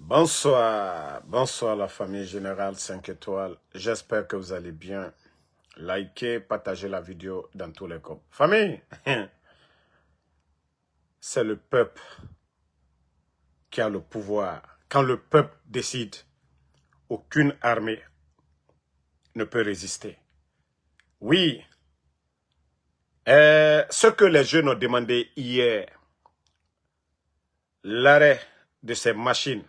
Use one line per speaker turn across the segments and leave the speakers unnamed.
Bonsoir, bonsoir la famille Générale 5 étoiles. J'espère que vous allez bien. Likez, partagez la vidéo dans tous les groupes. Famille, c'est le peuple qui a le pouvoir. Quand le peuple décide, aucune armée ne peut résister. Oui, ce que les jeunes ont demandé hier, l'arrêt de ces machines,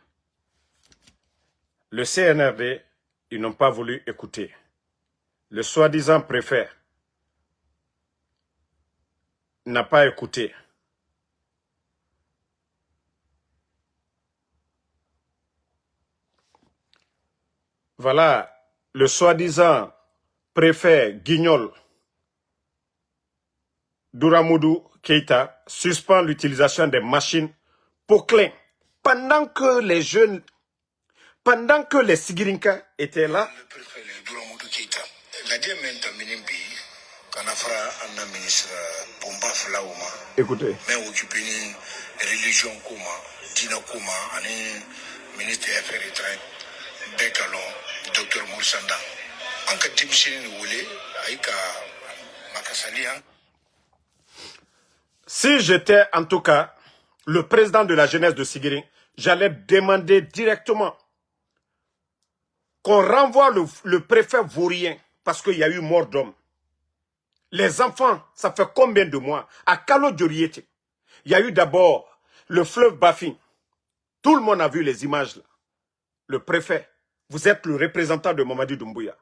le CNRD, ils n'ont pas voulu écouter. Le soi-disant préfet n'a pas écouté. Voilà, le soi-disant préfet Guignol Douramoudou Keïta suspend l'utilisation des machines Poquelin pendant que les jeunes, pendant que les Sigirinka étaient là.
Le préfet Douramoudou Keïta, la diamètre minimbi, Kanafra, Anna ministre Bomba Flaouma.
Écoutez.
Mais occupé une religion Kouma, Dina Kouma, un ministre des Affaires étrangères, Bekalon, Dr Moussanda. En cas de démission, vous voulez, Aïka Makasalian.
Si j'étais en tout cas le président de la jeunesse de Sigiring, j'allais demander directement qu'on renvoie le préfet vaurien parce qu'il y a eu mort d'homme. Les enfants, ça fait combien de mois? À Kalo Djoriete, il y a eu d'abord le fleuve Bafin. Tout le monde a vu les images là. Le préfet, vous êtes le représentant de Mamadi Doumbouya.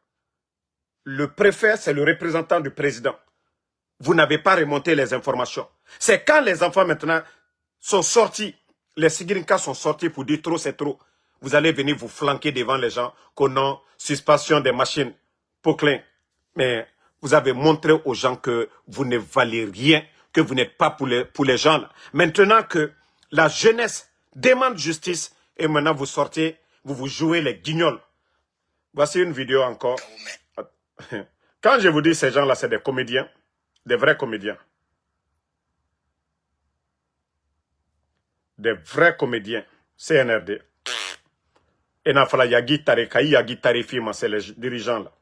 Le préfet, c'est le représentant du président. Vous n'avez pas remonté les informations. C'est quand les enfants maintenant sont sortis, les Sigirinkas sont sortis pour dire trop c'est trop. Vous allez venir vous flanquer devant les gens qu'on a suspension des machines Poquelin. Mais vous avez montré aux gens que vous ne valez rien, que vous n'êtes pas pour les gens là. Maintenant que la jeunesse demande justice et maintenant vous sortez, vous jouez les guignols. Voici une vidéo encore. Quand je vous dis ces gens-là, c'est des comédiens. Des vrais comédiens. Des vrais comédiens. CNRD. Et Nafala Yagi Tare, Kaï Yagi Tarifima, c'est les dirigeants là.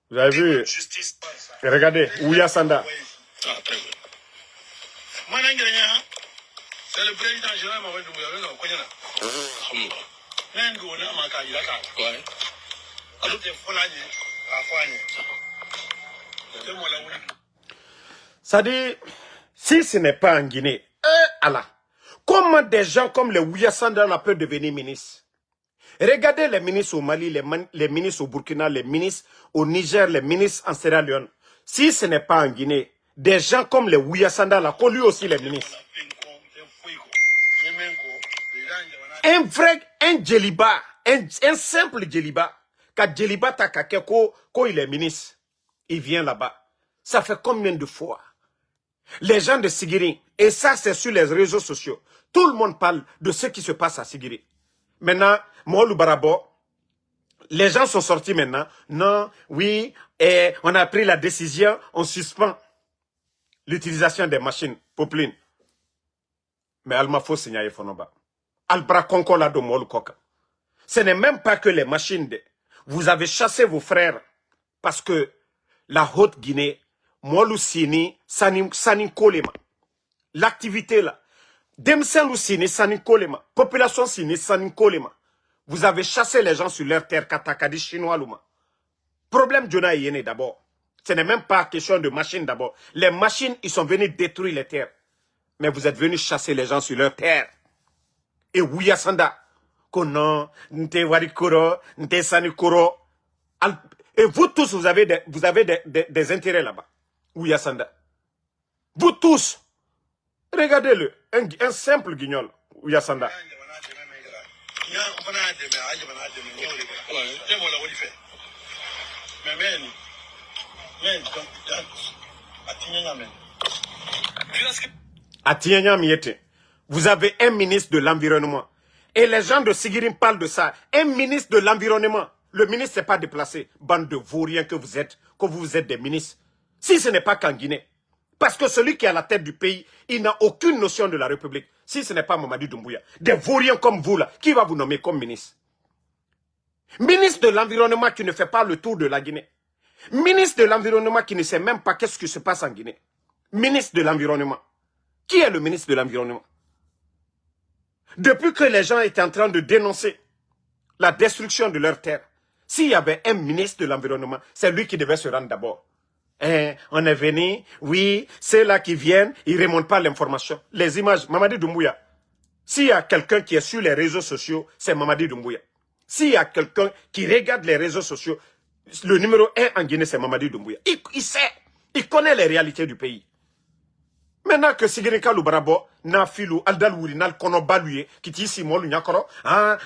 Vous avez vu? Regardez, Ouya Sanda.
Ah, très bien. C'est le président général Mamadi Doumbouya.
Ça dit, si ce n'est pas en Guinée, Allah, comment des gens comme les Ouya Sanda peuvent devenir ministres? Regardez les ministres au Mali, les ministres au Burkina, les ministres au Niger, les ministres en Sierra Leone. Si ce n'est pas en Guinée, des gens comme les Ouya Sanda là, qu'on lui aussi les ministres. Un djeliba, un simple djeliba, quand djeliba takakeko, quand il est ministre, il vient là-bas. Ça fait combien de fois? Les gens de Sigiri, et ça c'est sur les réseaux sociaux, tout le monde parle de ce qui se passe à Sigiri. Maintenant, Moulou Barabo, les gens sont sortis maintenant. Non, oui, et on a pris la décision, on suspend l'utilisation des machines Poquelin. Mais Alma faut signaler Fonoba. Albra Konkola de Moulou Koka. Ce n'est même pas que les machines. Vous avez chassé vos frères parce que la Haute-Guinée, Moulou Sini, Sanin Kolema. L'activité là. Demsen Sini, Sanin Kolema. Population Sini, Sanin Kolema. Vous avez chassé les gens sur leur terre, Katakadi chinois Luma. Problème Djona Yéné d'abord. Ce n'est même pas question de machines d'abord. Les machines, ils sont venus détruire les terres. Mais vous êtes venus chasser les gens sur leur terre. Et Ouya Sanda, Konon, Nte Warikoro, Nte Sanikoro. Et vous tous, vous avez des intérêts là-bas. Ouya Sanda. Vous tous, regardez-le, un simple guignol, Ouya Sanda. Vous avez un ministre de l'environnement. Et les gens de Sigirim parlent de ça. Un ministre de l'environnement. Le ministre n'est pas déplacé. Bande de vauriens que vous êtes des ministres. Si ce n'est pas qu'en Guinée. Parce que celui qui est à la tête du pays, il n'a aucune notion de la République. Si ce n'est pas Mamadi Doumbouya. Des vauriens comme vous là, qui va vous nommer comme ministre? Ministre de l'Environnement qui ne fait pas le tour de la Guinée. Ministre de l'Environnement qui ne sait même pas qu'est-ce qui se passe en Guinée. Ministre de l'Environnement. Qui est le ministre de l'Environnement? Depuis que les gens étaient en train de dénoncer la destruction de leurs terres, s'il y avait un ministre de l'Environnement, c'est lui qui devait se rendre d'abord. On est venu, oui, c'est là qui viennent, ils ne remontent pas l'information. Les images, Mamadi Doumbouya. S'il y a quelqu'un qui est sur les réseaux sociaux, c'est Mamadi Doumbouya. S'il y a quelqu'un qui regarde les réseaux sociaux, le numéro 1 en Guinée, c'est Mamadi Doumbouya. Il sait, il connaît les réalités du pays. Maintenant que Sigirika Lubarabo, na filu, aldal wuri, nal kono baluye, qui t'ici molu nyakoro,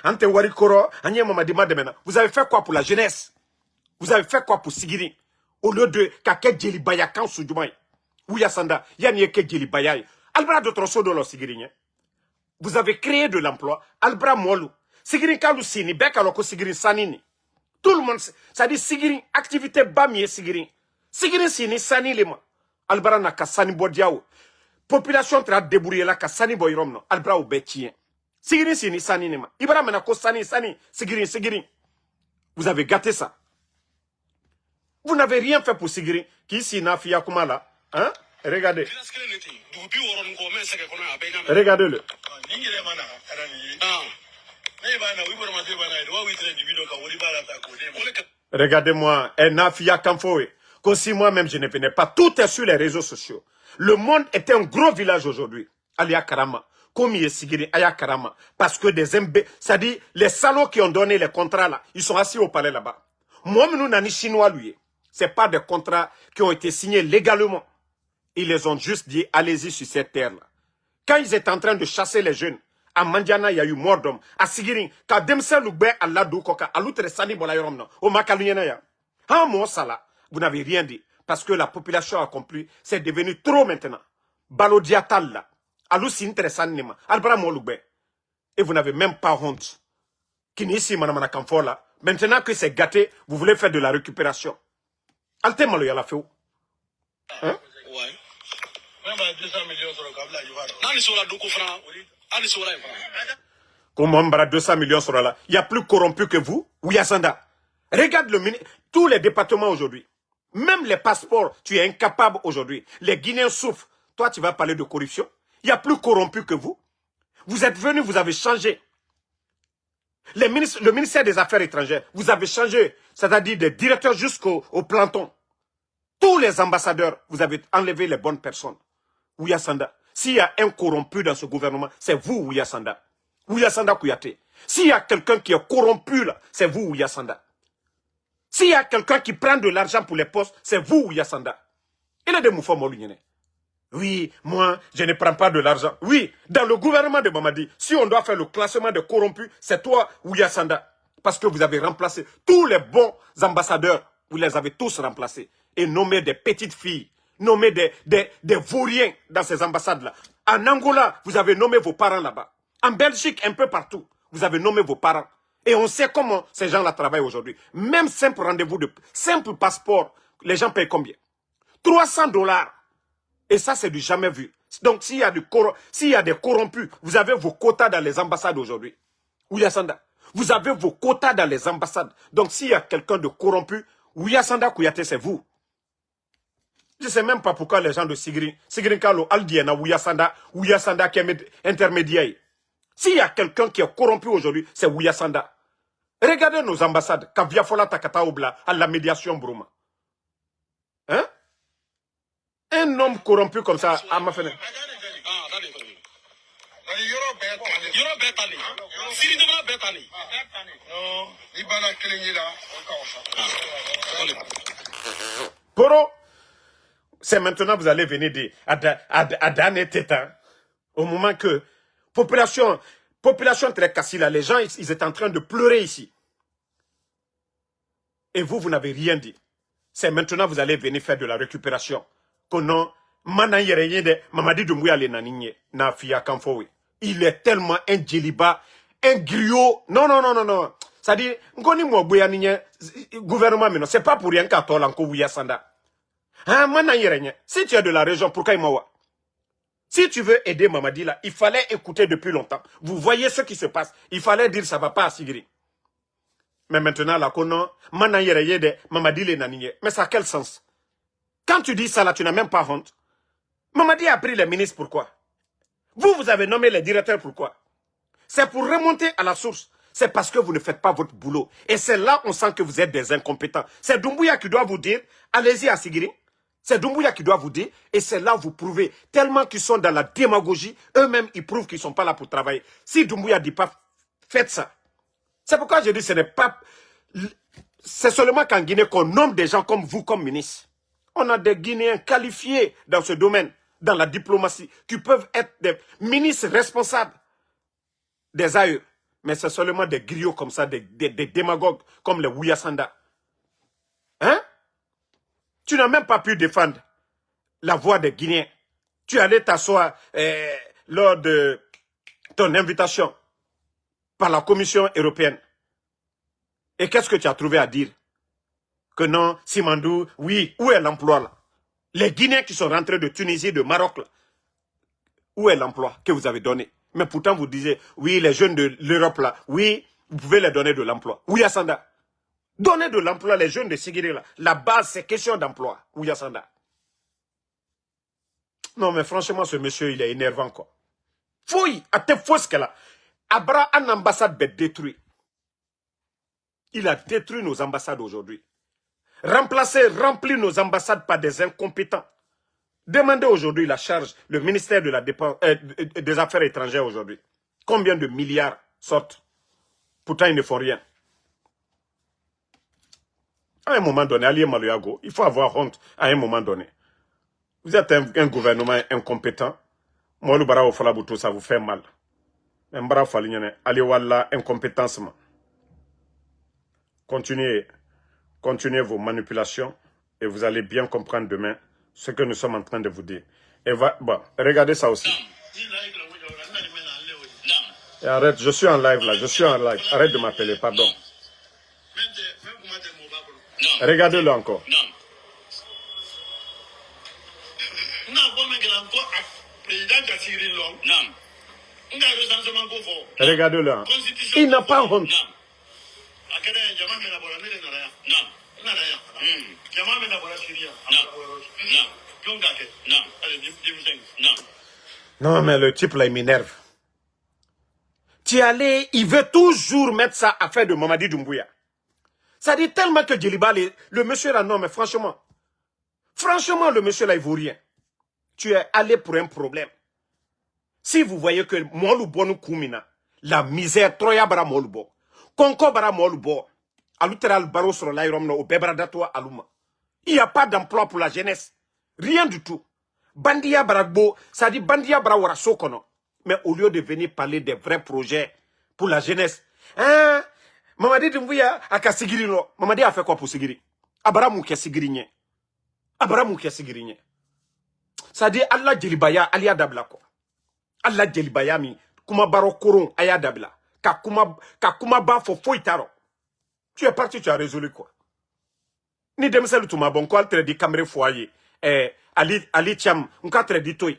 ante wari koro, anye Mamadi Mademena. Vous avez fait quoi pour la jeunesse? Vous avez fait quoi pour Sigiri? Au lieu de kake djeli bayakan soudjumay. Ouya sanda, yanye ke djeli bayay. Albra de trosso lo Sigiri. Vous avez créé de l'emploi. Albra molu. Sigiri kalu sini, bekaloko Sigiri sanini. Tout le monde, ça dit Sigiri, activité bamiye Sigiri. Sigiri sini sani lema. Albra na ka sani bodiao. Population tra débrouiller la ka sani boyrom no. Albra ou betien. Sigiri sini sani nema. Ibra mena ko sani. Sigiri. Vous avez gâté ça. Vous n'avez rien fait pour Sigiri. Qui ici n'a fia kuma là? Hein? Regardez. Regardez-le. Regardez-moi, Nafia Kamfoe. Comme si moi-même je ne venais pas. Tout est sur les réseaux sociaux. Le monde est un gros village aujourd'hui. Alia Karama. Comme il est Sigiri, Aya Karama. Parce que des MB, c'est-à-dire les salauds qui ont donné les contrats là, ils sont assis au palais là-bas. Moi, nous n'avons chinois lui. Ce n'est pas des contrats qui ont été signés légalement. Ils les ont juste dit, allez-y sur cette terre-là. Quand ils étaient en train de chasser les jeunes, à Mandiana, il y a eu mort d'homme. À Sigiri, quand Demse Lougbe, à Ladou Koka, à l'outre Sani Bolayrom, au Makaluyenaya. En mon sala, vous n'avez rien dit. Parce que la population a compris, c'est devenu trop maintenant. Balodiatal là, à l'ousin Teresanima, Albra Molougbe. Et vous n'avez même pas honte. Kinisi Manamana Kamfor là. Maintenant que c'est gâté, vous voulez faire de la récupération. Alte malo yala feu. Hein? Ouais. Comment 200 millions sera là? Il y a plus corrompu que vous? Ouyasanda. Regarde tous les départements aujourd'hui. Même les passeports, tu es incapable aujourd'hui. Les Guinéens souffrent. Toi, tu vas parler de corruption? Il y a plus corrompu que vous? Vous êtes venus, vous avez changé. Le ministère des Affaires étrangères, vous avez changé, c'est-à-dire des directeurs jusqu'au planton. Tous les ambassadeurs, vous avez enlevé les bonnes personnes. Ouyasanda, s'il y a un corrompu dans ce gouvernement, c'est vous, Ouyasanda. Ouyasanda Kouyaté. S'il y a quelqu'un qui est corrompu là, c'est vous, Ouyasanda. S'il y a quelqu'un qui prend de l'argent pour les postes, c'est vous, Ouyasanda. Il est de Moufou Molunyene. Oui, moi, je ne prends pas de l'argent. Oui, dans le gouvernement de Mamadi, si on doit faire le classement des corrompus, c'est toi, Ouyasanda. Parce que vous avez remplacé tous les bons ambassadeurs. Vous les avez tous remplacés. Et nommé des petites filles, nommé des vauriens dans ces ambassades-là. En Angola, vous avez nommé vos parents là-bas. En Belgique, un peu partout, vous avez nommé vos parents. Et on sait comment ces gens-là travaillent aujourd'hui. Même simple rendez-vous, simple passeport, les gens payent combien? 300 $. Et ça, c'est du jamais vu. Donc, s'il y a des corrompus, vous avez vos quotas dans les ambassades aujourd'hui. Ouyasanda, vous avez vos quotas dans les ambassades. Donc, s'il y a quelqu'un de corrompu, Ouyasanda Kouyaté, c'est vous. Je ne sais même pas pourquoi les gens de Sigiri Kalo, Aldiena, Ouyasanda qui est intermédiaire. S'il y a quelqu'un qui est corrompu aujourd'hui, c'est Ouyasanda. Regardez nos ambassades, Kaviafola Takataoubla, à la médiation Brouma. Hein? Un homme corrompu comme ça, à ma fenêtre. Poro, c'est maintenant que vous allez venir dire à Dan et Tétan, au moment que population très cassée là, les gens ils étaient en train de pleurer ici. Et vous n'avez rien dit. C'est maintenant que vous allez venir faire de la récupération. Konon, Mamadi Doumbouya le naninye, na fia Kamfowe. Il est tellement un djeliba, un griot. Non. C'est-à-dire, ngoni mwa bouya ninye, gouvernement, mais non, c'est pas pour rien qu'à toi, l'anko Ouya Sanda. Hein, si tu es de la région, pourquoi il m'a? Si tu veux aider Mamadi là, il fallait écouter depuis longtemps. Vous voyez ce qui se passe. Il fallait dire ça va pas à Sigiri. Mais maintenant, là, Mamadi les naniye. Mais ça a quel sens? Quand tu dis ça là, tu n'as même pas honte. Mamadi a pris les ministres, pourquoi? Vous avez nommé les directeurs, pourquoi? C'est pour remonter à la source. C'est parce que vous ne faites pas votre boulot. Et c'est là on sent que vous êtes des incompétents. C'est Doumbouya qui doit vous dire, allez-y à Sigiri. C'est Doumbouya qui doit vous dire, et c'est là vous prouvez. Tellement qu'ils sont dans la démagogie, eux-mêmes, ils prouvent qu'ils ne sont pas là pour travailler. Si Doumbouya ne dit pas, faites ça. C'est pourquoi je dis, ce n'est pas... C'est seulement qu'en Guinée qu'on nomme des gens comme vous, comme ministre. On a des Guinéens qualifiés dans ce domaine, dans la diplomatie, qui peuvent être des ministres responsables des AE. Mais c'est seulement des griots comme ça, des démagogues comme les Ouyasanda. Hein? Tu n'as même pas pu défendre la voix des Guinéens. Tu es allé t'asseoir lors de ton invitation par la Commission européenne. Et qu'est-ce que tu as trouvé à dire? Que non, Simandou, oui, où est l'emploi là? Les Guinéens qui sont rentrés de Tunisie, de Maroc là, où est l'emploi que vous avez donné? Mais pourtant vous disiez, oui, les jeunes de l'Europe là, oui, vous pouvez les donner de l'emploi. Ouyasanda. Donnez de l'emploi, les jeunes de Sigiri là. La base, c'est question d'emploi. Ouyasanda. Non, mais franchement, ce monsieur, il est énervant, quoi. Fouille, à te fausse qu'elle a. Abra, une ambassade est détruite. Il a détruit nos ambassades aujourd'hui. Remplir nos ambassades par des incompétents. Demandez aujourd'hui la charge, le ministère de la Dépense, des Affaires étrangères aujourd'hui. Combien de milliards sortent? Pourtant, ils ne font rien. À un moment donné, Ali Maluago, il faut avoir honte à un moment donné. Vous êtes un gouvernement incompétent. Moi, le barao Falabuto, ça vous fait mal. Un barao Falignane, Ali Walla, incompétence. Continuez vos manipulations et vous allez bien comprendre demain ce que nous sommes en train de vous dire. Et bon, regardez ça aussi. Et arrête, je suis en live là, je suis en live. Arrête de m'appeler, pardon. Regardez-le encore. Regardez-le. Il n'a pas honte. Non, mais le type là, il m'énerve. Tu es allé, il veut toujours mettre ça à faire de Mamadi Doumbouya. Ça dit tellement que Djeliba, le monsieur là, non, mais franchement, le monsieur là, il vaut rien. Tu es allé pour un problème. Si vous voyez que Molubo nous Koumina, la misère, Troya bara Molubo, Konko bara Molubo, Aluteral Baro sur l'aéromno, au Bebradato Aluma. Il n'y a pas d'emploi pour la jeunesse. Rien du tout. Bandia Baragbo, ça dit Bandia Brawara Sokono. Mais au lieu de venir parler des vrais projets pour la jeunesse, hein? Mamadi Doumbouya a ka Sigiri no. Mamadi a fait quoi pour Sigiri? Abaramu ke Sigiri nye. Abaramu ke Sigiri nye. Ça dit Allah Djelibaya alia dabla ko. Allah Djelibaya mi kuma baro koron aya dabla. Ka kuma ba fo foitaro. Tu es parti, tu as résolu quoi? Ni demsel tu ma bon ko altre di camere foyer. Ali Cham, on quatre dit toi.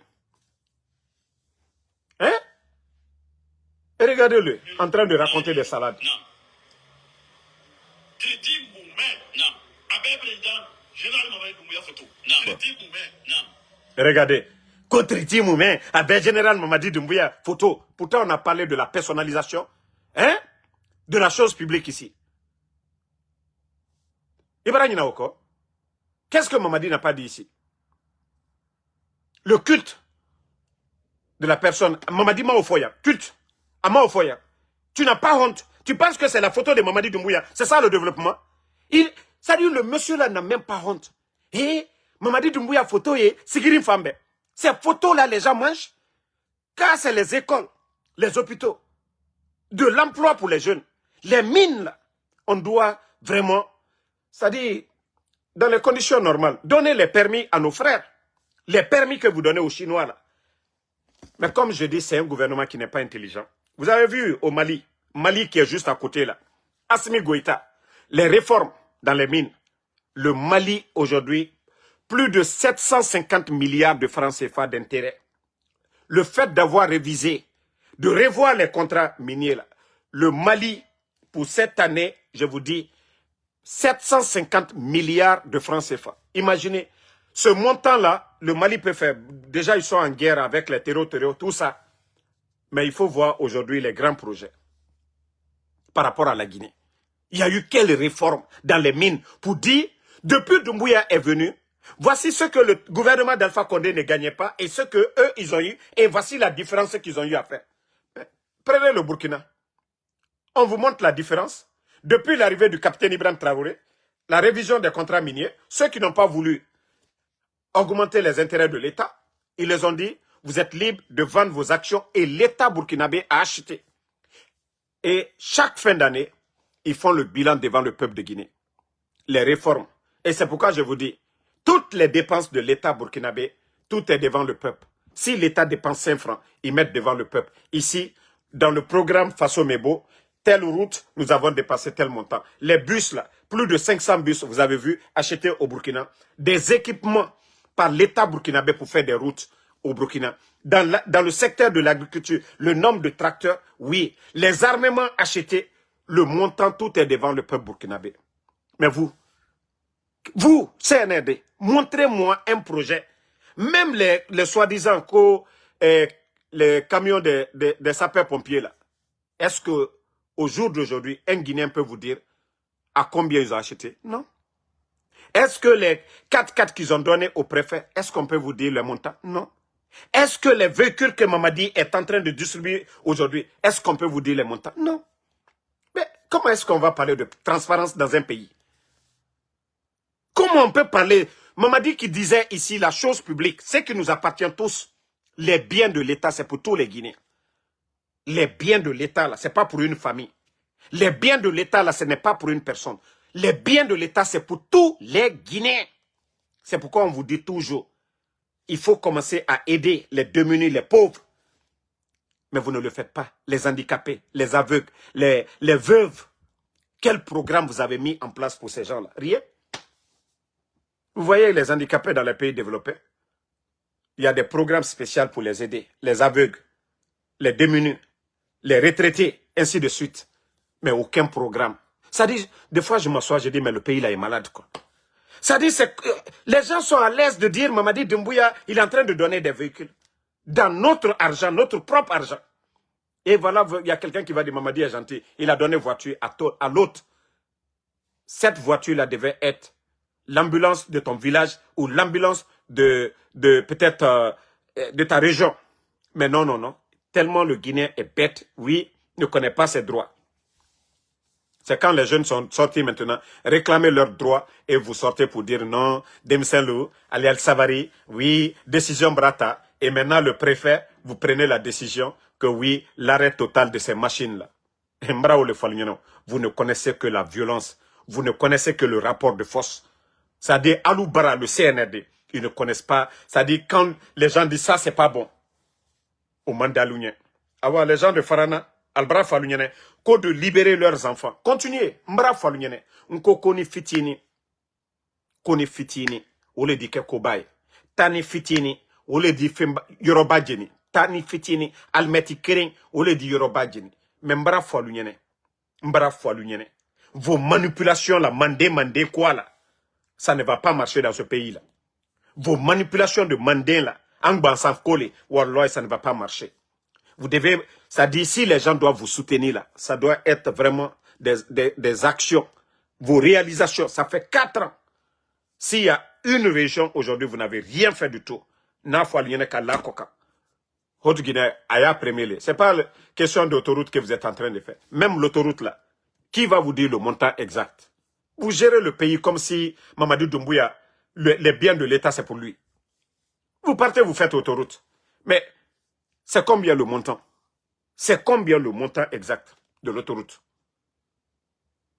Hein? Et regardez-le, en train de raconter des salades. Regardez. Contre Moumé, avec Général Mamadi Doumbouya, photo. Pourtant, on a parlé de la personnalisation, hein? De la chose publique ici. Ibrahim Naoko, qu'est-ce que Mamadi n'a pas dit ici? Le culte de la personne, Mamadi Maofoya, culte, à Maofoya. Tu n'as pas honte. Tu penses que c'est la photo de Mamadi Doumbouya. C'est ça le développement? Ça dit, le monsieur là n'a même pas honte. Et Mamadi Doumbouya photo et Sigiri Fambe. Ces photos-là, les gens mangent. Car c'est les écoles, les hôpitaux, de l'emploi pour les jeunes. Les mines, là, on doit vraiment, c'est-à-dire, dans les conditions normales, donner les permis à nos frères. Les permis que vous donnez aux Chinois, là. Mais comme je dis, c'est un gouvernement qui n'est pas intelligent. Vous avez vu au Mali, Mali qui est juste à côté, là. Assimi Goïta, les réformes dans les mines. Le Mali, aujourd'hui, plus de 750 milliards de francs CFA d'intérêt. Le fait d'avoir révisé, de revoir les contrats miniers, là, le Mali, pour cette année, je vous dis, 750 milliards de francs CFA. Imaginez, ce montant-là, le Mali peut faire. Déjà, ils sont en guerre avec les terreaux, tout ça. Mais il faut voir aujourd'hui les grands projets par rapport à la Guinée. Il y a eu quelles réformes dans les mines pour dire, depuis Doumbouya est venu, voici ce que le gouvernement d'Alpha Condé ne gagnait pas et ce que eux ils ont eu, et voici la différence qu'ils ont eu à faire. Prenez le Burkina. On vous montre la différence. Depuis l'arrivée du capitaine Ibrahim Traoré, la révision des contrats miniers, ceux qui n'ont pas voulu augmenter les intérêts de l'État, ils les ont dit, vous êtes libres de vendre vos actions et l'État burkinabé a acheté. Et chaque fin d'année, ils font le bilan devant le peuple de Guinée. Les réformes. Et c'est pourquoi je vous dis, toutes les dépenses de l'État burkinabé, tout est devant le peuple. Si l'État dépense 5 francs, ils mettent devant le peuple. Ici, dans le programme Faso Mebo, telle route, nous avons dépassé tel montant. Les bus, là, plus de 500 bus, vous avez vu, achetés au Burkina. Des équipements par l'État burkinabé pour faire des routes au Burkina. Dans le secteur de l'agriculture, le nombre de tracteurs, oui. Les armements achetés, le montant, tout est devant le peuple burkinabé. Mais vous, CNRD, montrez-moi un projet. Même les soi-disant les camions des sapeurs-pompiers, là. Est-ce que au jour d'aujourd'hui, un Guinéen peut vous dire à combien ils ont acheté? Non. Est-ce que les 4x4 qu'ils ont donnés au préfet, est-ce qu'on peut vous dire le montant? Non. Est-ce que les véhicules que Mamadi est en train de distribuer aujourd'hui, est-ce qu'on peut vous dire les montants? Non. Mais comment est-ce qu'on va parler de transparence dans un pays? Comment on peut parler? Mamadi qui disait ici la chose publique, ce qui nous appartient tous, les biens de l'État, c'est pour tous les Guinéens. Les biens de l'État, là, ce n'est pas pour une famille. Les biens de l'État, là, ce n'est pas pour une personne. Les biens de l'État, c'est pour tous les Guinéens. C'est pourquoi on vous dit toujours, il faut commencer à aider les démunis, les pauvres. Mais vous ne le faites pas. Les handicapés, les aveugles, les veuves. Quel programme vous avez mis en place pour ces gens-là? Rien. Vous voyez les handicapés dans les pays développés? Il y a des programmes spéciaux pour les aider. Les aveugles, les démunis, les retraités, ainsi de suite. Mais aucun programme. Ça dit, des fois je m'assois, je dis, mais le pays là est malade, quoi. Ça dit, les gens sont à l'aise de dire, Mamadi Doumbouya, il est en train de donner des véhicules. Dans notre argent, notre propre argent. Et voilà, il y a quelqu'un qui va dire, Mamadi est gentil. Il a donné voiture à l'autre. Cette voiture-là devait être l'ambulance de ton village ou l'ambulance de peut-être de ta région. Mais non, non, non. Tellement le Guinéen est bête, oui, ne connaît pas ses droits. C'est quand les jeunes sont sortis maintenant, réclamer leurs droits et vous sortez pour dire non, Demselou, Ali Al-Savari, oui, décision Brata. Et maintenant le préfet, vous prenez la décision que oui, l'arrêt total de ces machines-là. Vous ne connaissez que la violence, vous ne connaissez que le rapport de force. C'est-à-dire Aloubara, le CNRD, ils ne connaissent pas. C'est-à-dire quand les gens disent ça, c'est pas bon. Au Mandalounien. Alors les gens de Farana, Albra Falunyene, ko de libérer leurs enfants. Continuez. Mbra Falunyene. Nko koni fitini. Koni fitini. Ole di ke kobay. Tani fitini. Ole di Yoruba jeni. Tani fitini. Almeti kering. Ole di Yoruba jeni. Mais Mbra Falunyene. Mbra Falunyene. Vos manipulations là, mandé quoi là? Ça ne va pas marcher dans ce pays là. Vos manipulations de mandé là, Angban Safkole, Warloy, ça ne va pas marcher. Vous devez, ça dit, si les gens doivent vous soutenir là, ça doit être vraiment des actions, vos réalisations. Ça fait 4 ans. S'il y a une région aujourd'hui, vous n'avez rien fait du tout. C'est pas la question d'autoroute que vous êtes en train de faire. Même l'autoroute là, qui va vous dire le montant exact? Vous gérez le pays comme si Mamadou Doumbouya, les biens de l'État, c'est pour lui. Vous partez, vous faites autoroute. Mais c'est combien le montant? C'est combien le montant exact de l'autoroute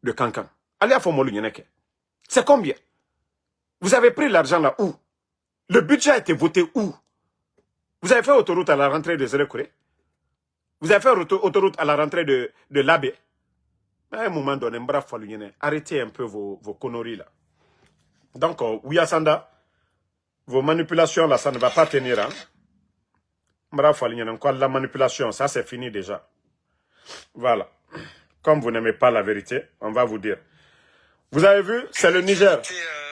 de Kankan? Allez à Fomolu Nyeneke. C'est combien? Vous avez pris l'argent là où? Le budget a été voté où? Vous avez fait autoroute à la rentrée de Zérekouré? Vous avez fait autoroute à la rentrée de l'Abbé? À un moment donné, arrêtez un peu vos conneries là. Donc, Ouya Sanda, Vos manipulations là, ça ne va pas tenir. Hein? La manipulation, ça c'est fini déjà. Voilà. Comme vous n'aimez pas la vérité, on va vous dire. Vous avez vu, c'est le Niger.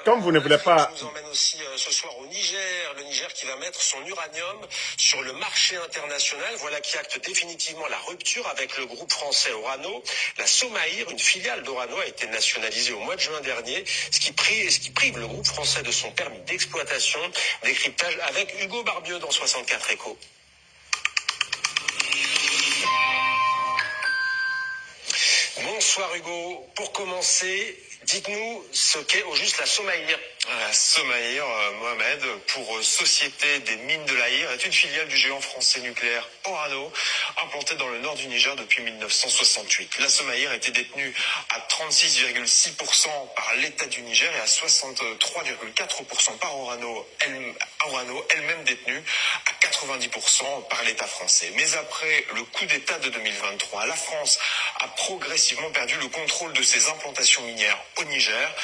Comme vous ne voulez pas...
Je vous emmène aussi ce soir au Niger. Le Niger qui va mettre son uranium sur le marché international. Voilà qui acte définitivement la rupture avec le groupe français Orano. La Somaïr, une filiale d'Orano, a été nationalisée au mois de juin dernier, ce qui prive le groupe français de son permis d'exploitation. Décryptage avec Hugo Barbieux dans 64 Échos. Bonsoir Hugo. Pour commencer, dites-nous ce qu'est au juste la Somaïr.
La Somaïr, Mohamed, pour Société des Mines de l'Aïr, est une filiale du géant français nucléaire Orano, implantée dans le nord du Niger depuis 1968. La Somaïr était détenue à 36,6% par l'État du Niger et à 63,4% par Orano, elle-même détenue à 90% par l'État français. Mais après le coup d'État de 2023, la France a progressivement perdu le contrôle de ses implantations minières au Niger.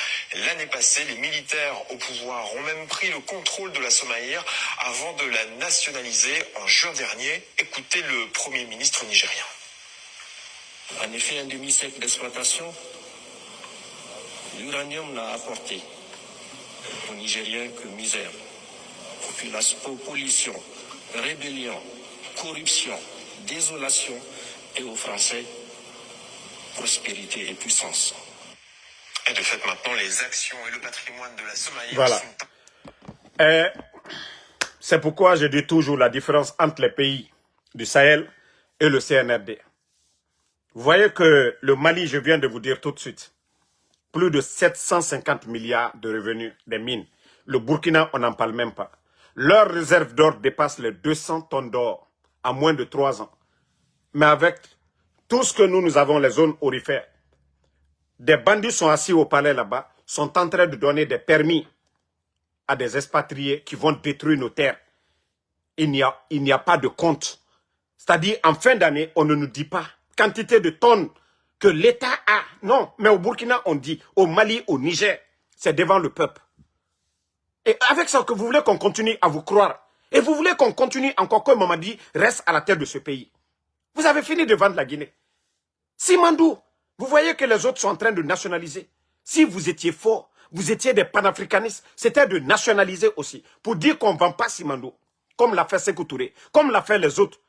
L'année passée, les militaires au pouvoir ont même pris le contrôle de la Somaïr avant de la nationaliser en juin dernier. Écoutez le Premier ministre nigérien.
En effet, un demi-siècle d'exploitation, l'uranium n'a apporté aux Nigériens que misère, pollution, rébellion, corruption, désolation et aux Français, prospérité et puissance.
Et de fait, maintenant, les actions et le patrimoine de la Somaïr
Voilà.
sont...
C'est pourquoi je dis toujours la différence entre les pays du Sahel et le CNRD. Vous voyez que le Mali, je viens de vous dire tout de suite, plus de 750 milliards de revenus des mines. Le Burkina, on n'en parle même pas. Leur réserve d'or dépasse les 200 tonnes d'or en moins de 3 ans. Mais avec tout ce que nous avons, les zones aurifères, des bandits sont assis au palais là-bas, sont en train de donner des permis à des expatriés qui vont détruire nos terres. Il n'y a pas de compte. C'est-à-dire, en fin d'année, on ne nous dit pas quantité de tonnes que l'État a. Non, mais au Burkina, on dit, au Mali, au Niger, c'est devant le peuple. Et avec ça, que vous voulez qu'on continue à vous croire. Et vous voulez qu'on continue encore que Mamadi reste à la tête de ce pays. Vous avez fini de vendre la Guinée. Simandou, vous voyez que les autres sont en train de nationaliser. Si vous étiez fort, vous étiez des panafricanistes, c'était de nationaliser aussi. Pour dire qu'on ne vend pas Simandou. Comme l'a fait Sékou Touré, comme l'a fait les autres.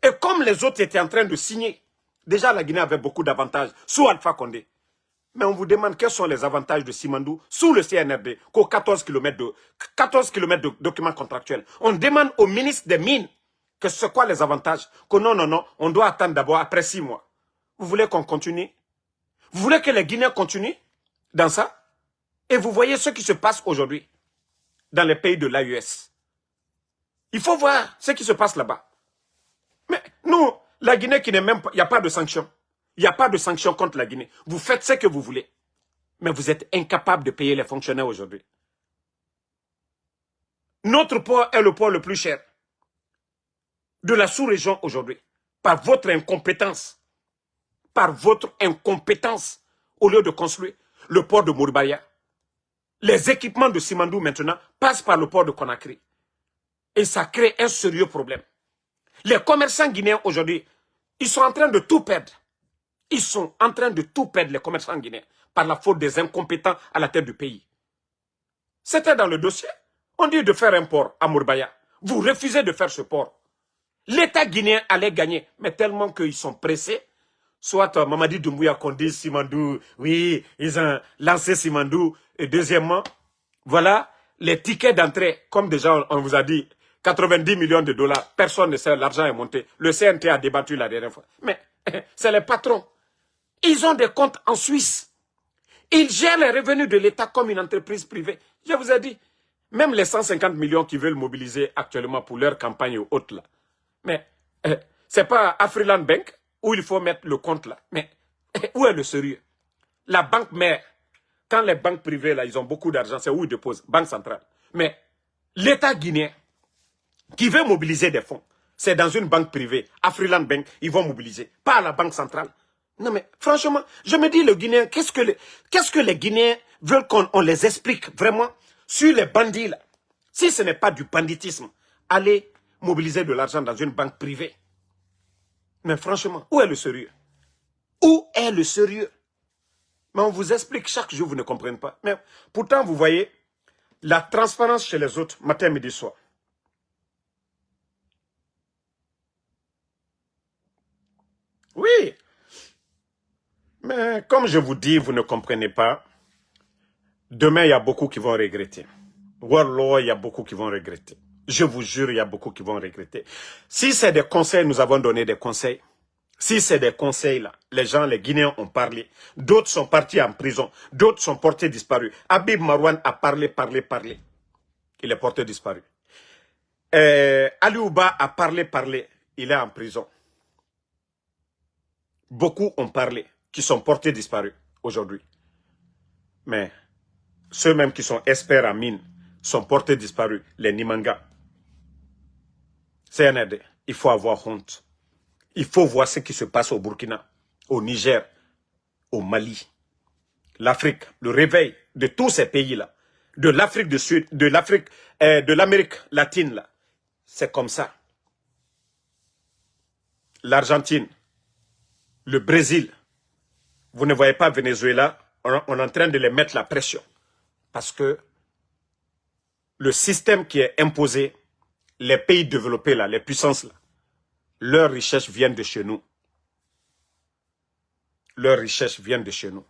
Et comme les autres étaient en train de signer. Déjà, la Guinée avait beaucoup d'avantages sous Alpha Condé. Mais on vous demande quels sont les avantages de Simandou sous le CNRD, qu'aux 14 km de documents contractuels. On demande au ministre des Mines que c'est quoi les avantages. Que non, on doit attendre d'abord après 6 mois. Vous voulez qu'on continue? Vous voulez que les Guinéens continuent dans ça? Et vous voyez ce qui se passe aujourd'hui dans les pays de l'AES. Il faut voir ce qui se passe là-bas. Mais nous, la Guinée qui n'est même pas... Il n'y a pas de sanctions. Il n'y a pas de sanctions contre la Guinée. Vous faites ce que vous voulez. Mais vous êtes incapable de payer les fonctionnaires aujourd'hui. Notre port est le port le plus cher de la sous-région aujourd'hui. Par votre incompétence. Par votre incompétence. Au lieu de construire le port de Mouribaya. Les équipements de Simandou maintenant passent par le port de Conakry. Et ça crée un sérieux problème. Les commerçants guinéens aujourd'hui, ils sont en train de tout perdre. Ils sont en train de tout perdre, les commerçants guinéens, par la faute des incompétents à la tête du pays. C'était dans le dossier. On dit de faire un port à Mouribaya. Vous refusez de faire ce port. L'État guinéen allait gagner, mais tellement qu'ils sont pressés. Soit Mamadi Doumbouya qu'on dise Simandou, oui, ils ont lancé Simandou. Et deuxièmement, voilà les tickets d'entrée, comme déjà on vous a dit, 90 millions de dollars, personne ne sait, l'argent est monté. Le CNT a débattu la dernière fois. Mais c'est les patrons. Ils ont des comptes en Suisse. Ils gèrent les revenus de l'État comme une entreprise privée. Je vous ai dit, même les 150 millions qu'ils veulent mobiliser actuellement pour leur campagne ou autre là. Mais c'est pas Afriland Bank où il faut mettre le compte là. Mais où est le sérieux? La banque mère, quand les banques privées là, ils ont beaucoup d'argent, c'est où ils déposent? Banque centrale. Mais l'État guinéen, qui veut mobiliser des fonds, c'est dans une banque privée, Afriland Bank, ils vont mobiliser, pas à la banque centrale. Non mais franchement, je me dis le Guinéen, qu'est-ce que les Guinéens veulent qu'on les explique vraiment sur les bandits là? Si ce n'est pas du banditisme, allez mobiliser de l'argent dans une banque privée. Mais franchement, où est le sérieux? Où est le sérieux? Mais on vous explique chaque jour, vous ne comprenez pas. Mais pourtant, vous voyez, la transparence chez les autres, matin, midi, soir. Oui. Mais comme je vous dis, vous ne comprenez pas. Demain, il y a beaucoup qui vont regretter. Wallah, il y a beaucoup qui vont regretter. Je vous jure, il y a beaucoup qui vont regretter. Si c'est des conseils, nous avons donné des conseils. Si c'est des conseils, là, les gens, les Guinéens ont parlé. D'autres sont partis en prison. D'autres sont portés disparus. Habib Marouane a parlé. Il est porté disparu. Ali Ouba a parlé. Il est en prison. Beaucoup ont parlé, qui sont portés disparus aujourd'hui. Mais ceux-mêmes qui sont experts en mine sont portés disparus, les Nimanga. CNRD, il faut avoir honte. Il faut voir ce qui se passe au Burkina, au Niger, au Mali. L'Afrique, le réveil de tous ces pays-là, de l'Afrique du Sud, de l'Afrique, de l'Amérique latine, là, c'est comme ça. L'Argentine, le Brésil, vous ne voyez pas Venezuela, on est en train de les mettre la pression. Parce que le système qui est imposé, les pays développés, là, les puissances, là, leurs richesses viennent de chez nous. Leurs richesses viennent de chez nous.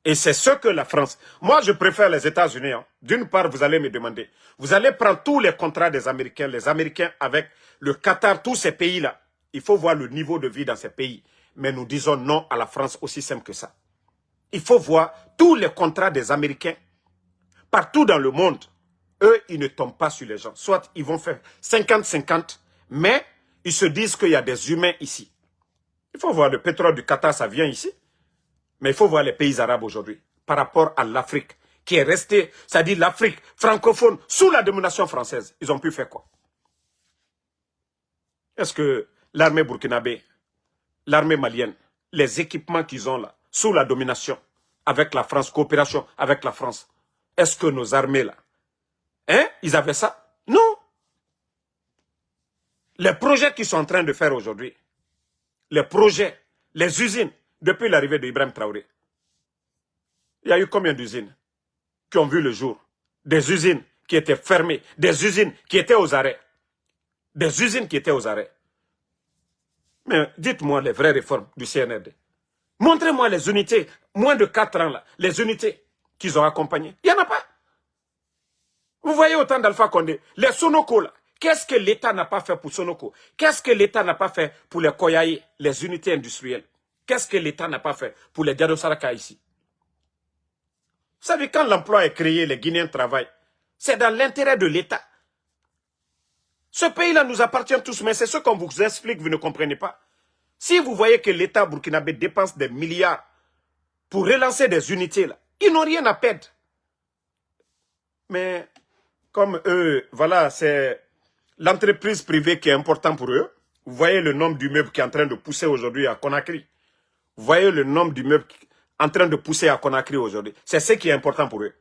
Et c'est ce que la France... Moi, je préfère les États-Unis. Hein. D'une part, vous allez me demander. Vous allez prendre tous les contrats des Américains, les Américains avec le Qatar, tous ces pays-là. Il faut voir le niveau de vie dans ces pays. Mais nous disons non à la France aussi simple que ça. Il faut voir tous les contrats des Américains partout dans le monde. Eux, ils ne tombent pas sur les gens. Soit ils vont faire 50-50, mais ils se disent qu'il y a des humains ici. Il faut voir le pétrole du Qatar, ça vient ici. Mais il faut voir les pays arabes aujourd'hui par rapport à l'Afrique qui est restée, c'est-à-dire l'Afrique francophone sous la domination française. Ils ont pu faire quoi? Est-ce que l'armée burkinabé, l'armée malienne, les équipements qu'ils ont là, sous la domination, avec la France, coopération avec la France, est-ce que nos armées là, hein, ils avaient ça? Non. Les projets qu'ils sont en train de faire aujourd'hui, les projets, les usines, depuis l'arrivée d'Ibrahim Traoré, il y a eu combien d'usines qui ont vu le jour? Des usines qui étaient fermées, des usines qui étaient aux arrêts. Des usines qui étaient aux arrêts. Mais dites-moi les vraies réformes du CNRD. Montrez-moi les unités, moins de 4 ans là, les unités qu'ils ont accompagnées. Il n'y en a pas. Vous voyez autant d'Alpha Condé, les Sonoko là. Qu'est-ce que l'État n'a pas fait pour Sonoko? Qu'est-ce que l'État n'a pas fait pour les Koyaï, les unités industrielles? Qu'est-ce que l'État n'a pas fait pour les Diado Saraka ici? Vous savez, quand l'emploi est créé, les Guinéens travaillent. C'est dans l'intérêt de l'État. Ce pays-là nous appartient tous, mais c'est ce qu'on vous explique, vous ne comprenez pas. Si vous voyez que l'État burkinabé dépense des milliards pour relancer des unités, là, ils n'ont rien à perdre. Mais comme eux, voilà, c'est l'entreprise privée qui est importante pour eux. Vous voyez le nombre d'immeubles qui est en train de pousser aujourd'hui à Conakry. Vous voyez le nombre d'immeubles en train de pousser à Conakry aujourd'hui. C'est ce qui est important pour eux.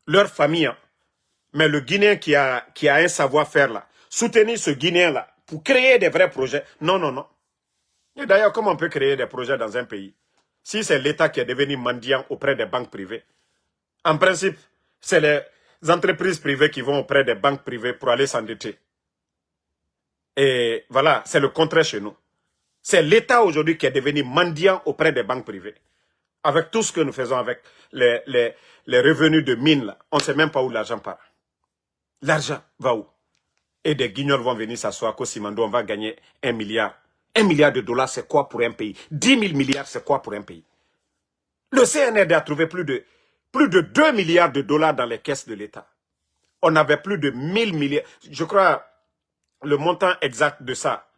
Leur famille, hein. Mais le Guinéen qui a un savoir-faire là, soutenir ce Guinéen là pour créer des vrais projets. Non, non, non. Et d'ailleurs, comment on peut créer des projets dans un pays si c'est l'État qui est devenu mendiant auprès des banques privées? En principe, c'est les entreprises privées qui vont auprès des banques privées pour aller s'endetter. Et voilà, c'est le contraire chez nous. C'est l'État aujourd'hui qui est devenu mendiant auprès des banques privées. Avec tout ce que nous faisons avec les revenus de mines, là, on ne sait même pas où l'argent part. L'argent va où? Et des guignols vont venir s'asseoir qu'au Simando, on va gagner 1 milliard. 1 milliard de dollars, c'est quoi pour un pays? 10 000 milliards, c'est quoi pour un pays? Le CNRD a trouvé plus de 2 milliards de dollars dans les caisses de l'État. On avait plus de 1000 milliards. Je crois le montant exact de ça,